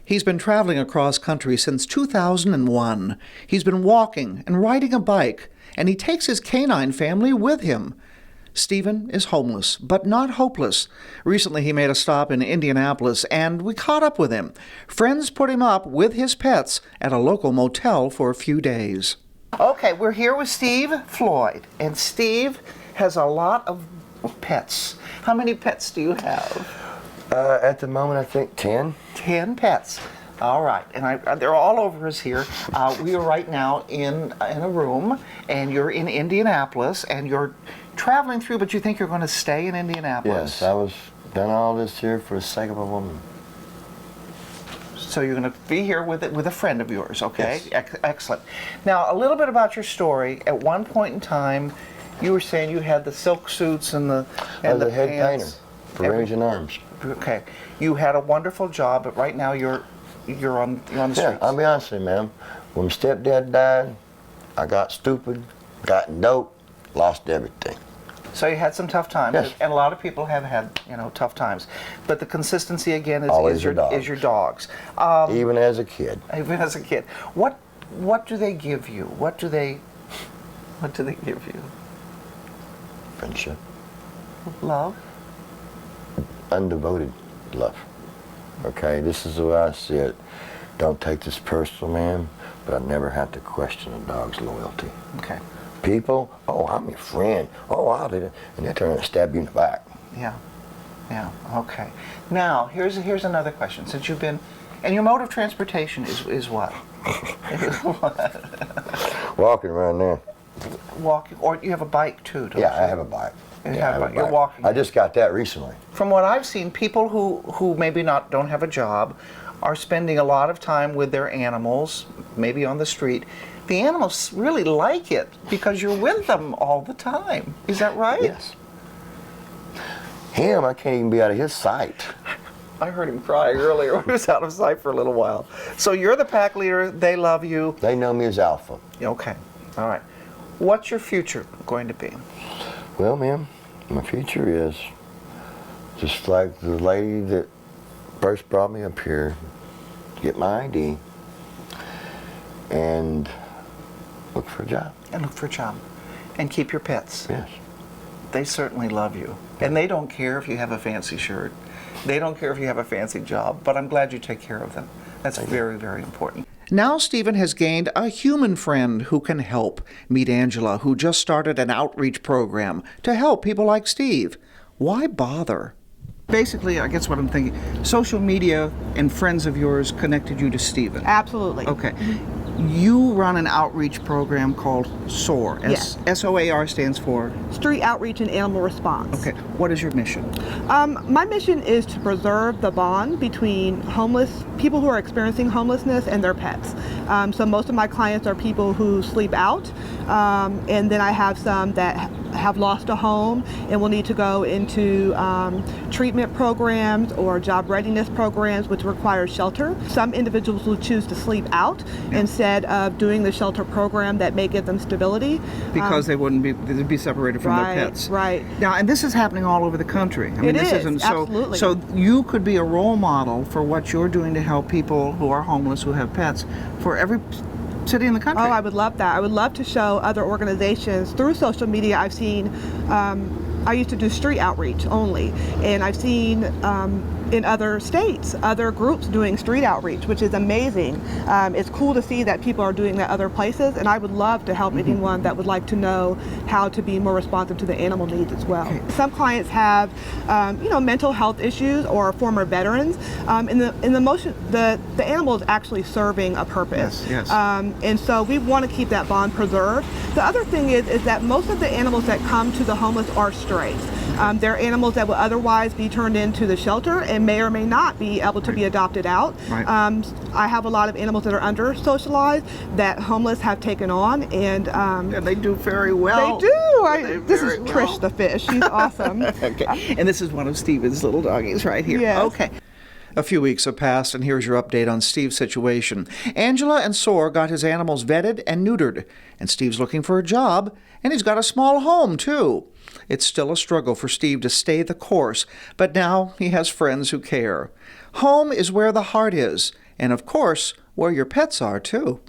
He's been traveling across country since 2001. He's been walking and riding a bike, and he takes his canine family with him. Stephen is homeless, but not hopeless. Recently, he made a stop in Indianapolis, and we caught up with him. Friends put him up with his pets at a local motel for a few days. Okay, we're here with Steve Floyd, and Steve has a lot of pets. How many pets do you have? At the moment, I think 10. 10 pets. All right, and they're all over us here. We are right now in a room, and you're in Indianapolis, and you're traveling through, but you think you're going to stay in Indianapolis? Yes, I was done all this here for the sake of a woman. So you're going to be here with a friend of yours, okay? Yes. Excellent. Now, a little bit about your story. At one point in time, you were saying you had the silk suits and the I was the a head pants. painter for Remington Arms. Okay, you had a wonderful job, but right now you're on the streets. Yeah, I'll be honest with you, ma'am. When my stepdad died, I got stupid, got dope, lost everything. So you had some tough times, yes. And a lot of people have had, tough times. But the consistency again Always is your dogs. Even as a kid. Even as a kid, what do they give you? What do they give you? Friendship. Love. Undevoted love. Okay, this is the way I see it. Don't take this personal, ma'am, but I never have to question a dog's loyalty. Okay. People, oh, I'm your friend. Oh, I'll do that. And they turn around and stab you in the back. Yeah. Okay. Now, here's another question. Since you've been, and your mode of transportation is what? Walking around there. Walking, or you have a bike too, don't you? Yeah, I have a bike. You're walking. I just got that recently. From what I've seen, people who maybe don't have a job are spending a lot of time with their animals, maybe on the street. The animals really like it because you're with them all the time. Is that right? Yes. Him, I can't even be out of his sight. I heard him crying earlier when he was out of sight for a little while. So you're the pack leader. They love you. They know me as Alpha. Okay. All right. What's your future going to be? Well, ma'am, my future is just like the lady that first brought me up here to get my ID and look for a job. And keep your pets. Yes. They certainly love you. And they don't care if you have a fancy shirt. They don't care if you have a fancy job, but I'm glad you take care of them. That's very, very important. Now Stephen has gained a human friend who can help. Meet Angela, who just started an outreach program to help people like Steve. Why bother? Basically, I guess what I'm thinking, social media and friends of yours connected you to Stephen. Absolutely. Okay. You run an outreach program called SOAR. Yes. SOAR stands for? Street Outreach and Animal Response. Okay. What is your mission? My mission is to preserve the bond between people who are experiencing homelessness and their pets. So most of my clients are people who sleep out, and then I have some that have lost a home and will need to go into treatment programs or job readiness programs, which require shelter. Some individuals will choose to sleep out instead of doing the shelter program that may give them stability. Because they'd be separated from their pets. Right. Now, and this is happening all over the country. I mean, this is, absolutely. So you could be a role model for what you're doing to help people who are homeless who have pets for every city in the country. Oh, I would love that. I would love to show other organizations through social media. I've seen, I used to do street outreach only, and I've seen in other states, other groups doing street outreach, which is amazing. It's cool to see that people are doing that other places, and I would love to help anyone that would like to know how to be more responsive to the animal needs as well. Okay. Some clients have, mental health issues or former veterans. The animal is actually serving a purpose. Yes. And so we want to keep that bond preserved. The other thing is that most of the animals that come to the homeless are strays. They're animals that would otherwise be turned into the shelter and may or may not be able to be adopted out. Right. I have a lot of animals that are under socialized that homeless have taken on, and they do very well. They do. This is Trish the fish. She's awesome. Okay. And this is one of Stephen's little doggies right here. Yes. Okay. A few weeks have passed, and here's your update on Steve's situation. Angela and SOAR got his animals vetted and neutered, and Steve's looking for a job, and he's got a small home, too. It's still a struggle for Steve to stay the course, but now he has friends who care. Home is where the heart is, And of course, where your pets are, too.